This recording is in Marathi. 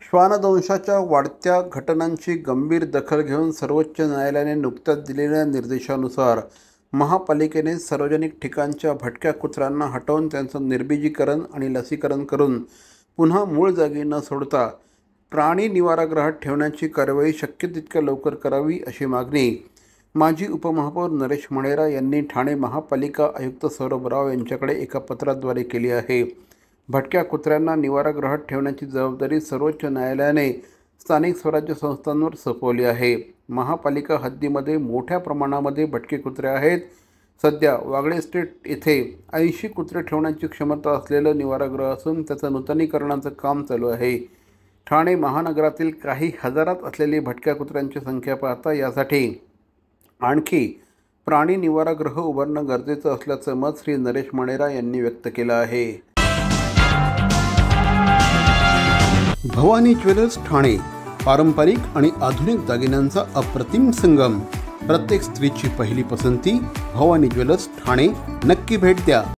श्वानदंशाच्या वाढत्या घटनांची गंभीर दखल घेऊन सर्वोच्च न्यायालयाने नुकत्याच दिलेल्या निर्देशानुसार महापालिकेने सार्वजनिक ठिकाणच्या भटक्या कुत्र्यांना हटवून त्यांचं निर्बीजीकरण आणि लसीकरण करून पुन्हा मूळ जागी न सोडता प्राणी निवारागृहात ठेवण्याची कार्यवाही शक्य तितक्या लवकर करावी अशी मागणी माजी उपमहापौर नरेश मणेरा यांनी ठाणे महापालिका आयुक्त सौरभ राव यांच्याकडे एका पत्राद्वारे केली आहे। भटक्या कुत्र्यांना निवारागृहात ठेवण्याची जबाबदारी सर्वोच्च न्यायालयाने स्थानिक स्वराज्य संस्थांवर सोपवली आहे। महापालिका हद्दीमध्ये मोठ्या प्रमाणामध्ये भटके कुत्रे आहेत। सध्या वागळे इस्टेट येथे 80 कुत्रे ठेवण्याची क्षमता असलेलं निवारागृह असून त्याचं नूतनीकरणाचं काम चालू आहे। ठाणे महानगरातील काही हजारात असलेली भटक्या कुत्र्यांची संख्या पाहता यासाठी आणखी प्राणी निवारागृह उभारणं गरजेचं असल्याचं मत श्री नरेश मणेरा यांनी व्यक्त केलं आहे। भवानी ज्वेलर्स ठाणे पारंपरिक आणि आधुनिक दागिन्यांचा अप्रतिम संगम। प्रत्येक स्त्रीची पहिली पसंती भवानी ज्वेलर्स ठाणे। नक्की भेट द्या।